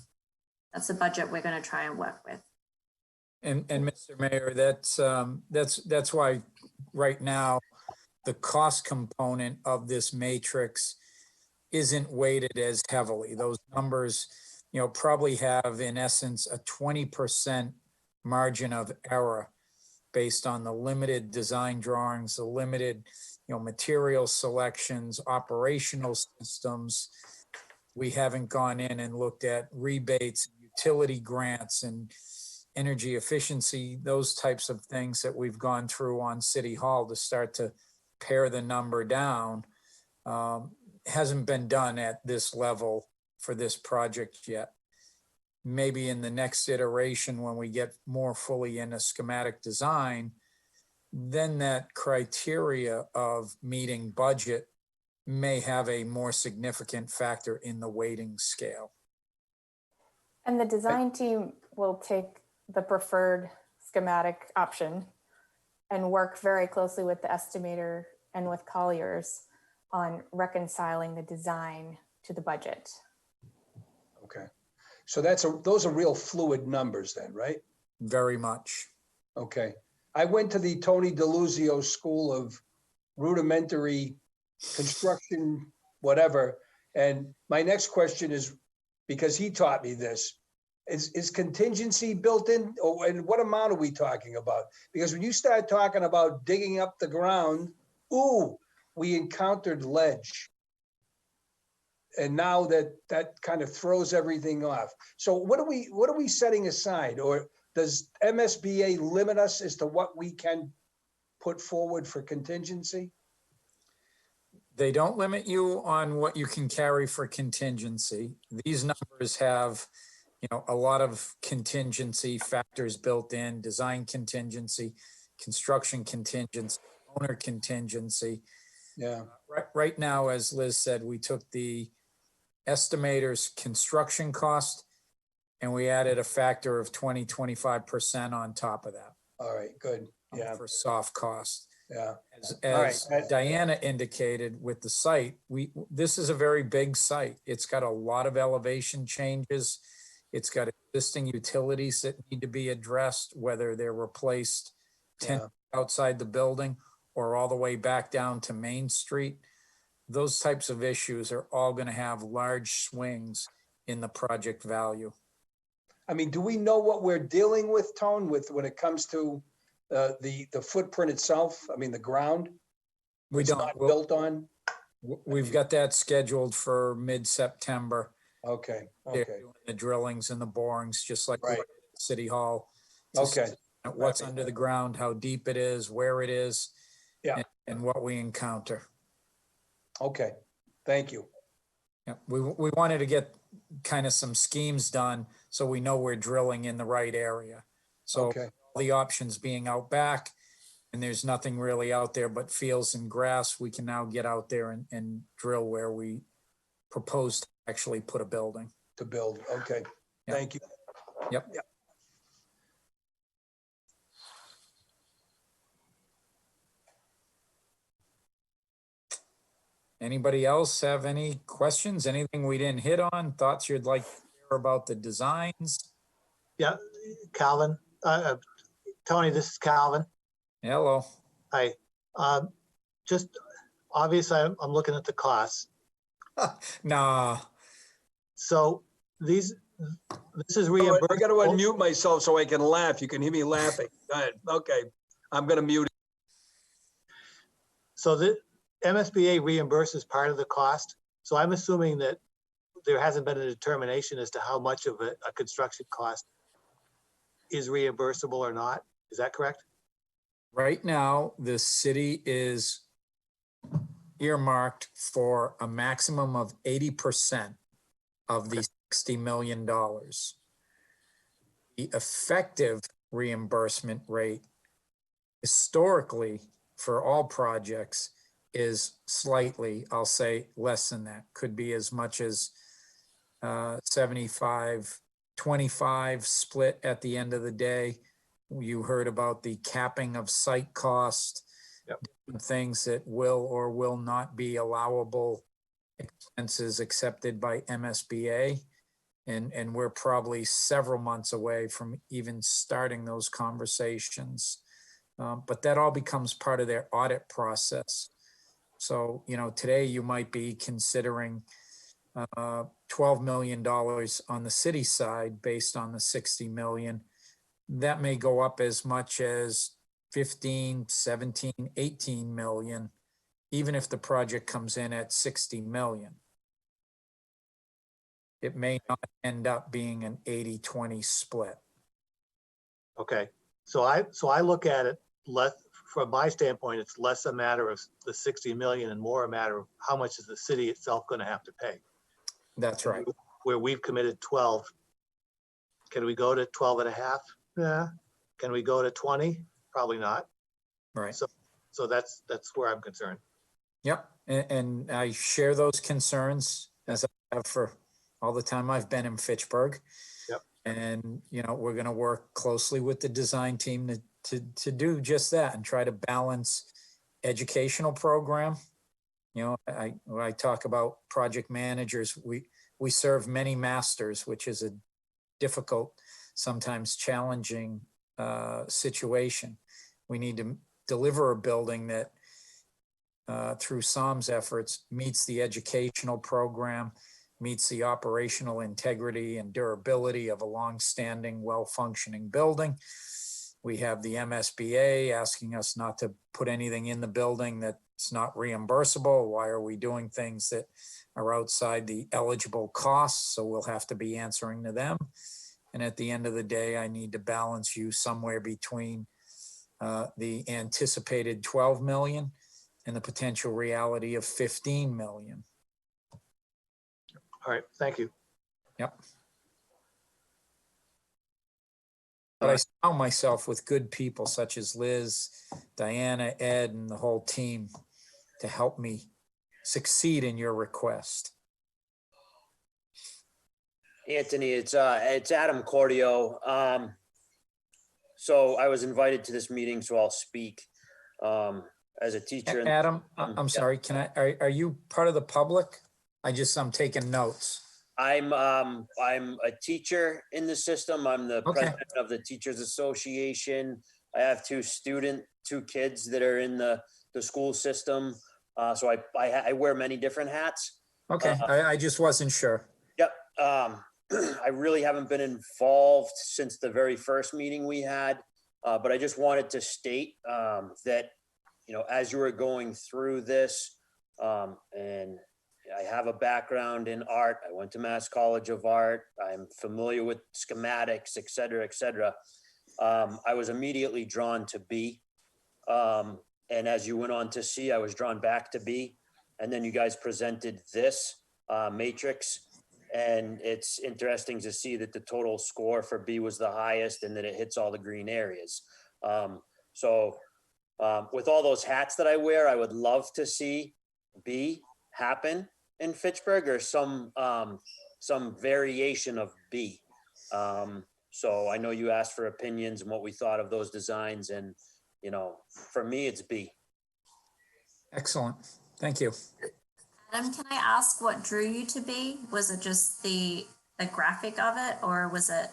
a budget we're going to try and work with. And Mr. Mayor, that's why right now the cost component of this matrix isn't weighted as heavily. Those numbers, probably have in essence a 20% margin of error based on the limited design drawings, the limited, material selections, operational systems. We haven't gone in and looked at rebates, utility grants, and energy efficiency, those types of things that we've gone through on City Hall to start to pare the number down. Hasn't been done at this level for this project yet. Maybe in the next iteration, when we get more fully into schematic design, then that criteria of meeting budget may have a more significant factor in the weighting scale. And the design team will take the preferred schematic option and work very closely with the estimator and with Colliers on reconciling the design to the budget. Okay. So those are real fluid numbers then, right? Very much. Okay. I went to the Tony DeLuzio School of Rudimentary Construction, whatever. And my next question is, because he taught me this, is contingency built in? And what amount are we talking about? Because when you start talking about digging up the ground, we encountered ledge. And now that kind of throws everything off. So what are we setting aside? Or does MSBA limit us as to what we can put forward for contingency? They don't limit you on what you can carry for contingency. These numbers have, a lot of contingency factors built in: design contingency, construction contingency, owner contingency. Yeah. Right now, as Liz said, we took the estimator's construction cost and we added a factor of 20-25% on top of that. All right, good. Yeah. For soft cost. Yeah, As, All right. as Diana indicated with the site, this is a very big site. It's got a lot of elevation changes. It's got existing utilities that need to be addressed, whether they're replaced 10 yeah, outside the building or all the way back down to Main Street. Those types of issues are all going to have large swings in the project value. I mean, do we know what we're dealing with, Tone, with when it comes to the footprint itself? I mean, the ground We it's don't. not We'll- built on? We've got that scheduled for mid-September. Okay, They're okay, doing the drillings and the borings, just like we Right. did at City Hall. to okay, see What's under the ground, how deep it is, where it is. Yeah. And what we encounter. okay. Thank you. Yeah, we wanted to get kind of some schemes done so we know we're drilling in the right area. So Okay, the options being out back and there's nothing really out there but fields and grass, we can now get out there and drill where we propose to actually put a building. to build, okay. Yeah. Thank you. Yep. Yeah. Anybody else have any questions? Anything we didn't hit on? Thoughts you'd like to hear about the designs? Yeah, Calvin, Tony, this is Calvin. Hello. Hi. Just obviously, I'm looking at the costs. Nah, So this is I reimbursed. gotta unmute myself so I can laugh. You can hear me laughing. Go ahead. Okay, I'm gonna mute it. So the MSBA reimburses part of the cost. So I'm assuming that there hasn't been a determination as to how much of a construction cost is reimbursable or not. Is that correct? right now, the city is earmarked for a maximum of 80% of the $60 million. The effective reimbursement rate historically for all projects is slightly, I'll say less than that, could be as much as 75-25 split at the end of the day. You heard about the capping of site cost, Yep. things that will or will not be allowable expenses accepted by MSBA. And we're probably several months away from even starting those conversations. But that all becomes part of their audit process. So, today you might be considering $12 million on the city side based on the 60 million. That may go up as much as 15, 17, 18 million, even if the project comes in at 60 million. It may not end up being an 80-20 split. Okay. So I look at it less, from my standpoint, it's less a matter of the 60 million and more a matter of how much is the city itself going to have to pay. That's right. Where we've committed 12. Can we go to 12 and a half? Yeah. Can we go to 20? Probably not. Right. So that's where I'm concerned. Yep. And I share those concerns as I have for all the time I've been in Fitchburg. Yep. And, we're going to work closely with the design team to do just that and try to balance educational program. When I talk about project managers, we serve many masters, which is a difficult, sometimes challenging situation. We need to deliver a building that through SOM's efforts meets the educational program, meets the operational integrity and durability of a long-standing, well-functioning building. We have the MSBA asking us not to put anything in the building that's not reimbursable. Why are we doing things that are outside the eligible costs? So we'll have to be answering to them. And at the end of the day, I need to balance you somewhere between the anticipated 12 million and the potential reality of 15 million. All right. Thank you. Yep. But I surround myself with good people such as Liz, Diana, Ed, and the whole team to help me succeed in your request. Anthony, it's Adam Cordio. So I was invited to this meeting, so I'll speak. as a teacher. Adam, I'm Yeah. sorry, are you part of the public? I'm taking notes. I'm a teacher in the system. I'm the Okay. president of the Teachers Association. I have two kids that are in the school system. So I wear many different hats. Okay, I just wasn't sure. Yep. I really haven't been involved since the very first meeting we had, but I just wanted to state that, you know, as you were going through this, and I have a background in art. I went to Mass College of Art. I'm familiar with schematics, et cetera, et cetera. I was immediately drawn to B. And as you went on to C, I was drawn back to B. And then you guys presented this matrix. And it's interesting to see that the total score for B was the highest and that it hits all the green areas. With all those hats that I wear, I would love to see B happen in Fitchburg, or some variation of B. So I know you asked for opinions and what we thought of those designs, and you know, for me, it's B. Excellent, thank you. Adam, can I ask what drew you to B? Was it just the graphic of it, or was it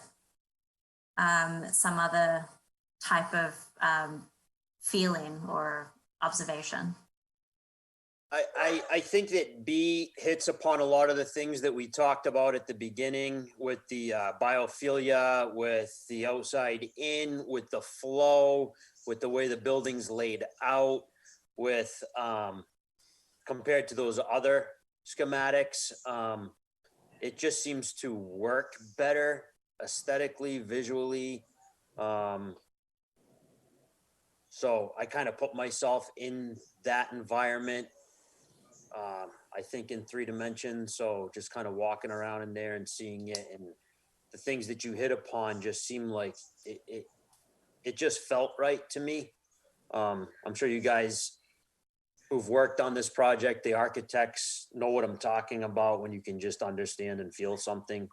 some other type of feeling or observation? I think that B hits upon a lot of the things that we talked about at the beginning with the biophilia, with the outside in, with the flow, with the way the building's laid out, with compared to those other schematics. It just seems to work better aesthetically, visually. So I kind of put myself in that environment. I think in 3 dimensions. So just kind of walking around in there and seeing it, and the things that you hit upon just seem like it just felt right to me. I'm sure you guys who've worked on this project, the architects, know what I'm talking about when you can just understand and feel something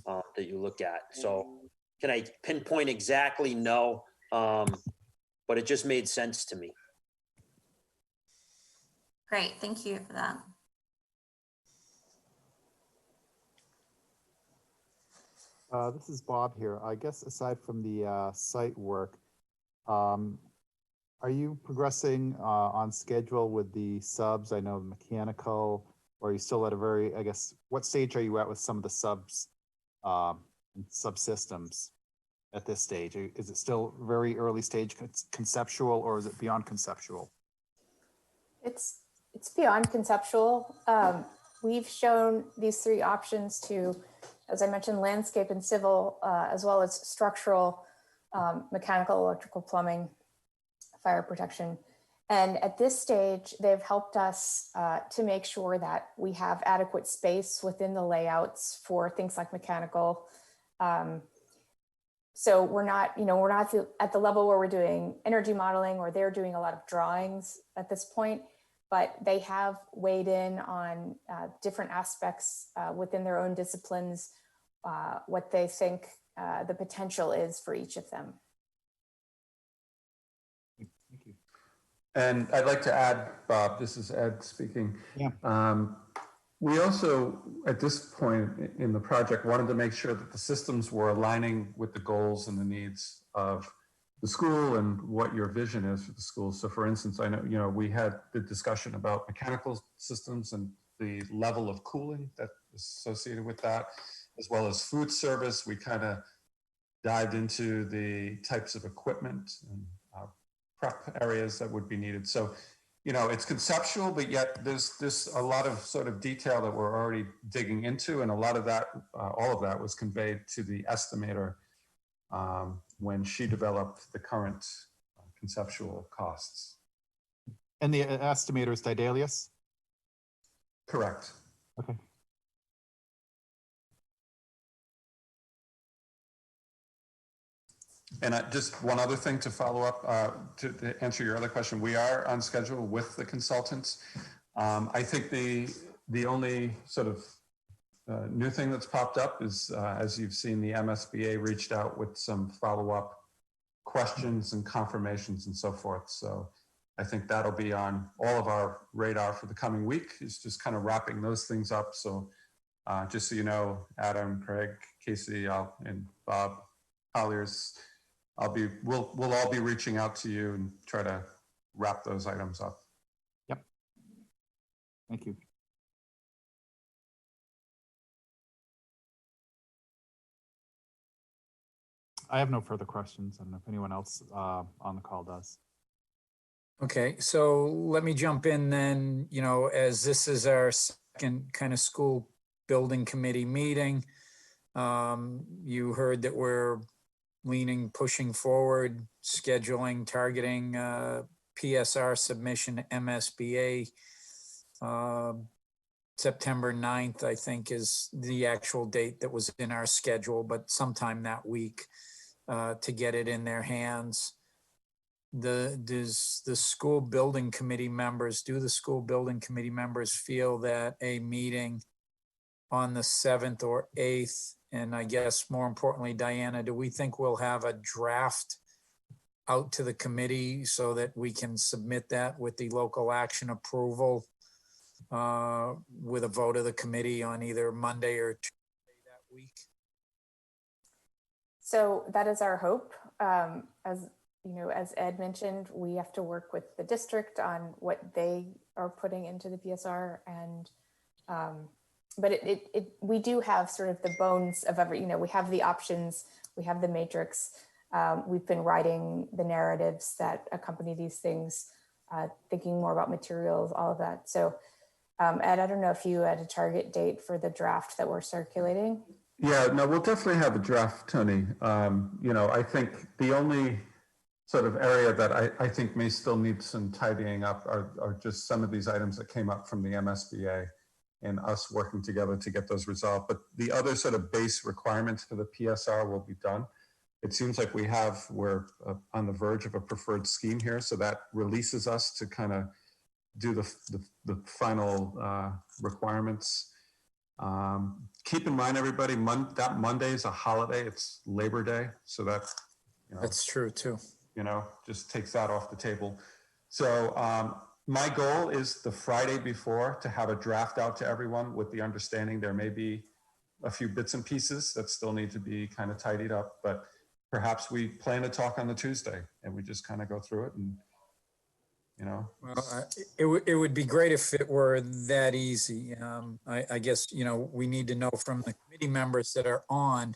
that you look at. So can I pinpoint exactly? No, but it just made sense to me. Great, thank you for that. This is Bob here. I guess aside from the site work, are you progressing on schedule with the subs? I know mechanical, or are you still at a very, I guess, what stage are you at with some of the subs and subsystems at this stage? Is it still very early stage conceptual, or is it beyond conceptual? It's beyond conceptual. We've shown these 3 options to, as I mentioned, landscape and civil, as well as structural, mechanical, electrical, plumbing, fire protection. And at this stage, they've helped us to make sure that we have adequate space within the layouts for things like mechanical. So we're not at the level where we're doing energy modeling, or they're doing a lot of drawings at this point, but they have weighed in on different aspects within their own disciplines, what they think the potential is for each of them. Thank you. And I'd like to add, Bob, this is Ed speaking. Yeah. We also, at this point in the project, wanted to make sure that the systems were aligning with the goals and the needs of the school and what your vision is for the school. So for instance, I know, we had the discussion about mechanical systems and the level of cooling that is associated with that, as well as food service. We kind of dived into the types of equipment and prep areas that would be needed. So, it's conceptual, but yet there's a lot of sort of detail that we're already digging into. And a lot of that, all of that was conveyed to the estimator when she developed the current conceptual costs. And the estimator is Didelius? Correct. Okay. And just one other thing to follow up to answer your other question, we are on schedule with the consultants. I think the only sort of new thing that's popped up is, as you've seen, the MSBA reached out with some follow-up questions and confirmations and so forth. So I think that'll be on all of our radar for the coming week, is just kind of wrapping those things up. So just so you know, Adam, Craig, Casey, and Bob Colliers, we'll all be reaching out to you and try to wrap those items up. Thank you. I have no further questions. I don't know if anyone else on the call does. Okay, so let me jump in then, as this is our second kind of school building committee meeting. You heard that we're pushing forward, scheduling, targeting PSR submission to MSBA. September 9th, I think, is the actual date that was in our schedule, but sometime that week to get it in their hands. Do the school building committee members feel that a meeting on the 7th or 8th, and I guess more importantly, Diana, do we think we'll have a draft out to the committee so that we can submit that with the local action approval with a vote of the committee on either Monday or Tuesday that week? So that is our hope. As Ed mentioned, we have to work with the district on what they are putting into the PSR, and but we do have sort of the bones of every. We have the options, we have the matrix. We've been writing the narratives that accompany these things, thinking more about materials, all of that. So, Ed, I don't know if you had a target date for the draft that we're circulating. Yeah, no, we'll definitely have a draft, Tony. I think the only sort of area that I think may still need some tidying up are just some of these items that came up from the MSBA and us working together to get those resolved. But the other sort of base requirements for the PSR will be done. It seems like we're on the verge of a preferred scheme here. So that releases us to kind of do the final requirements. Keep in mind, everybody, that Monday is a holiday. It's Labor Day. So That's true too. Just takes that off the table. So my goal is the Friday before to have a draft out to everyone with the understanding there may be a few bits and pieces that still need to be kind of tidied up, but perhaps we plan to talk on the Tuesday and we just kind of go through it and, Well, it would be great if it were that easy. I guess, we need to know from the committee members that are on,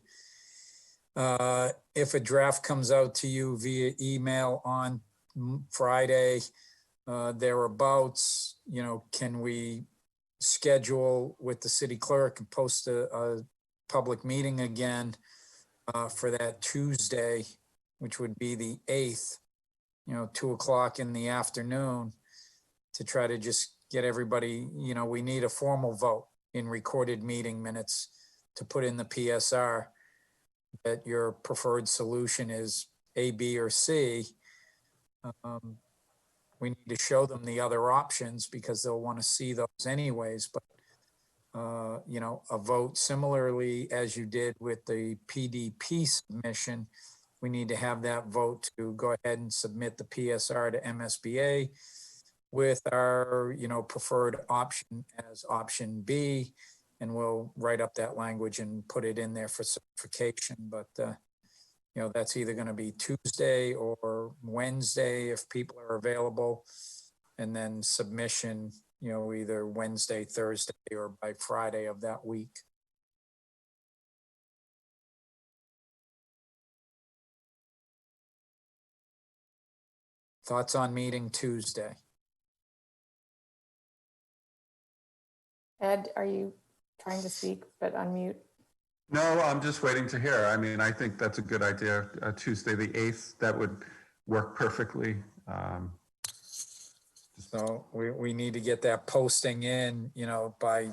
if a draft comes out to you via email on Friday, thereabouts, can we schedule with the city clerk and post a public meeting again for that Tuesday, which would be the 8th, 2:00 in the afternoon, to try to just get everybody, we need a formal vote in recorded meeting minutes to put in the PSR that your preferred solution is A, B, or C. We need to show them the other options because they'll want to see those anyways. But, a vote similarly as you did with the PDP submission, we need to have that vote to go ahead and submit the PSR to MSBA with our, preferred option as option B. And we'll write up that language and put it in there for certification. But, that's either going to be Tuesday or Wednesday if people are available. And then submission, either Wednesday, Thursday, or by Friday of that week. Thoughts on meeting Tuesday? Ed, are you trying to speak but unmute? No, I'm just waiting to hear. I mean, I think that's a good idea. Tuesday, the 8th, that would work perfectly. So we need to get that posting in, by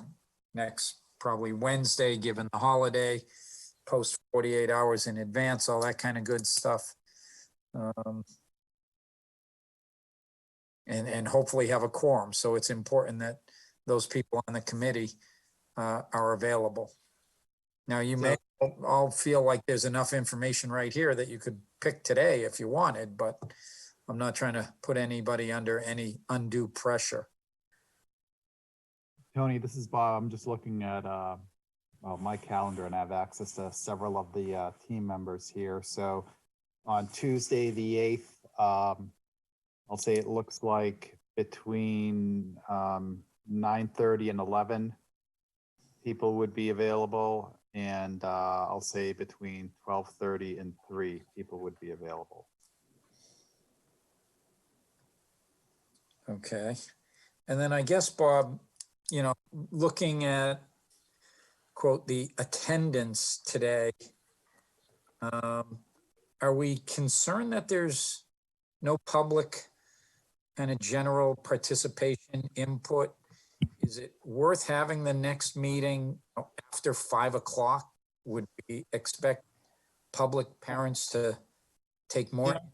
next, probably Wednesday, given the holiday, post 48 hours in advance, all that kind of good stuff. And hopefully have a quorum. So it's important that those people on the committee are available. Now, you may all feel like there's enough information right here that you could pick today if you wanted, but I'm not trying to put anybody under any undue pressure. Tony, this is Bob. I'm just looking at well, my calendar, and I have access to several of the team members here. So on Tuesday, the 8th, I'll say it looks like between 9:30 and 11 people would be available. And I'll say between 12:30 and 3 people would be available. Okay. And then I guess, Bob, you know, looking at, quote, the attendance today, are we concerned that there's no public kind of general participation input? Is it worth having the next meeting after 5 o'clock? Would we expect public parents to take more interest?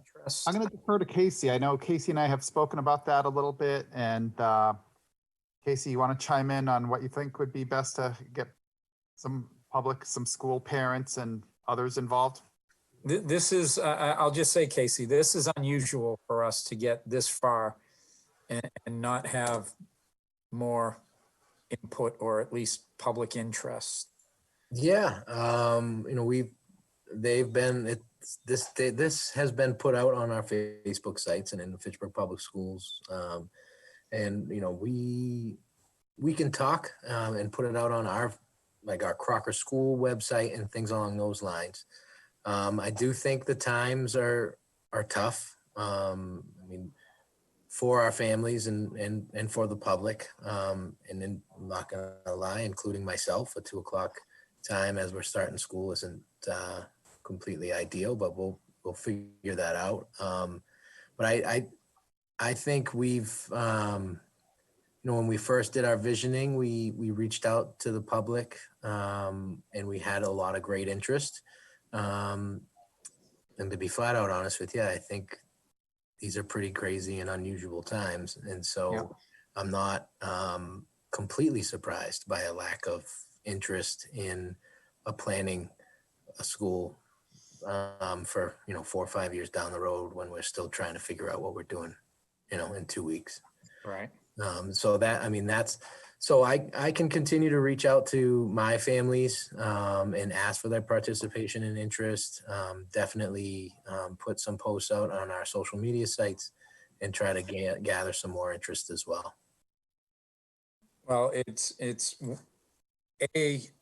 I'm going to defer to Casey. I know Casey and I have spoken about that a little bit. And Casey, you want to chime in on what you think would be best to get some public, some school parents and others involved? This is, I'll just say, Casey, this is unusual for us to get this far and not have more input or at least public interest. Yeah, this has been put out on our Facebook sites and in the Fitchburg Public Schools. And, we can talk and put it out on our Crocker school website and things along those lines. I do think the times are tough. For our families and for the public. And then I'm not gonna lie, including myself, a 2 o'clock time as we're starting school isn't completely ideal, but we'll figure that out. But I think we've, when we first did our visioning, we reached out to the public and we had a lot of great interest. And to be flat out honest with you, I think these are pretty crazy and unusual times. And so Yeah. I'm not completely surprised by a lack of interest in planning a school for, 4 or 5 years down the road when we're still trying to figure out what we're doing, in 2 weeks. Right. So I can continue to reach out to my families and ask for their participation and interest. Definitely put some posts out on our social media sites and try to gather some more interest as well. Well,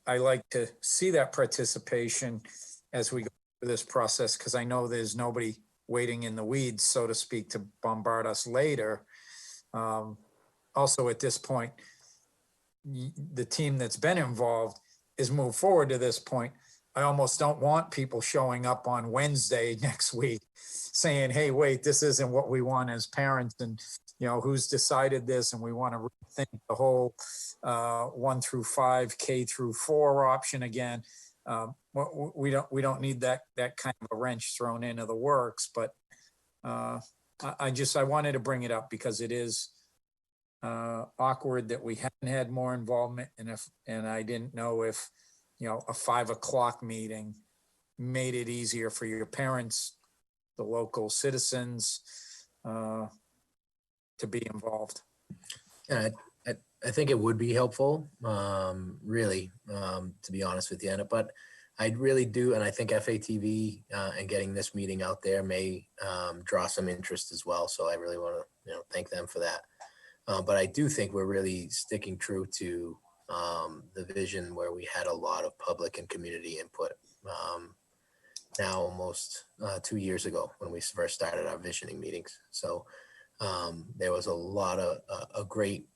I like to see that participation as we go through this process, because I know there's nobody waiting in the weeds, so to speak, to bombard us later. Also, at this point, the team that's been involved is moved forward to this point. I almost don't want people showing up on Wednesday next week saying, hey, wait, this isn't what we want as parents, and who's decided this, and we want to rethink the whole 1 through 5 K through 4 option again. We don't need that kind of a wrench thrown into the works, but I wanted to bring it up because it is awkward that we haven't had more involvement, and I didn't know if a 5 o'clock meeting made it easier for your parents, the local citizens, to be involved. Yeah, I think it would be helpful, really, to be honest with you, but I really do, and I think FATV and getting this meeting out there may draw some interest as well. So I really want to thank them for that. But I do think we're really sticking true to the vision where we had a lot of public and community input now almost 2 years ago when we first started our visioning meetings. So there was a lot of a great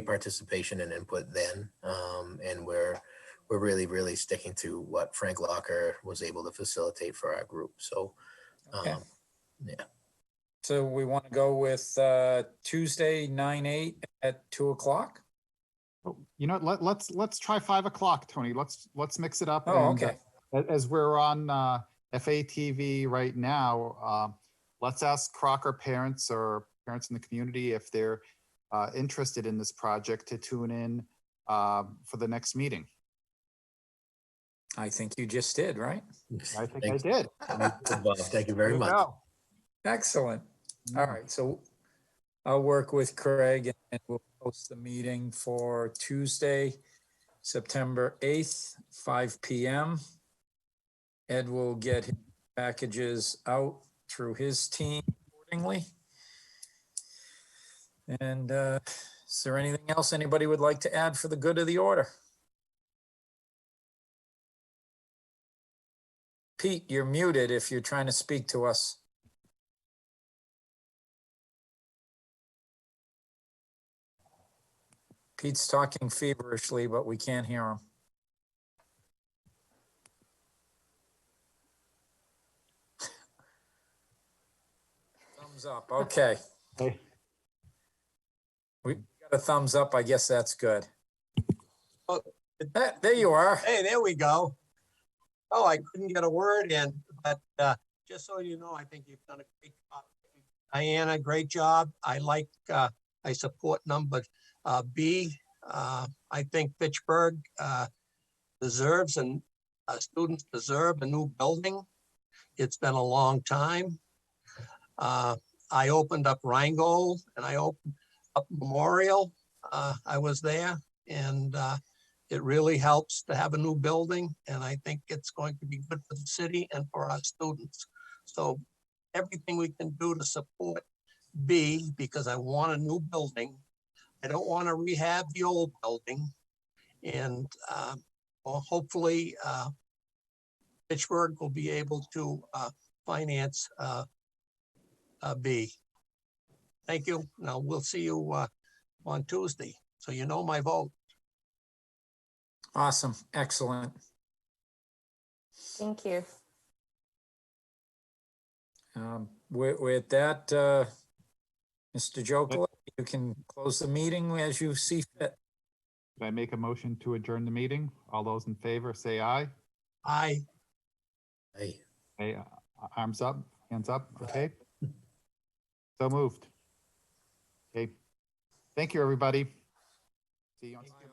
participation and input then. And we're really, really sticking to what Frank Locker was able to facilitate for our group. So, Okay. Yeah. So we want to go with Tuesday, 9/8 at 2 o'clock? Oh, let's try 5 o'clock, Tony. Let's mix it up. Oh, And, okay. as we're on FATV right now, let's ask Crocker parents or parents in the community if they're interested in this project to tune in for the next meeting. I think you just did, right? I think Thanks. I did. Bob, thank you very There you much. go. Excellent. All right, so I'll work with Craig and we'll post the meeting for Tuesday, September 8th, 5 PM. Ed will get his packages out through his team accordingly. And is there anything else anybody would like to add for the good of the order? Pete, you're muted if you're trying to speak to us. Pete's talking feverishly, but we can't hear him. Thumbs up, okay. Hey. We got a thumbs up, I guess that's good. Oh. There you are. Hey, there we go. Oh, I couldn't get a word in, but just so you know, I think you've done a great job. Diana, great job. I support number B. I think Fitchburg deserves and students deserve a new building. It's been a long time. I opened up Rheingold and I opened up Memorial. I was there and it really helps to have a new building, and I think it's going to be good for the city and for our students. So everything we can do to support B, because I want a new building. I don't want to rehab the old building. And well, hopefully Pittsburgh will be able to finance B. Thank you. Now we'll see you on Tuesday. So you know my vote. Awesome, excellent. Thank you. With that, Mr. Jokel, you can close the meeting as you see fit. Can I make a motion to adjourn the meeting? All those in favor, say aye. Aye. Hey. Hey, arms up, hands up, okay? So moved. Okay. Thank you, everybody. See you on Tuesday.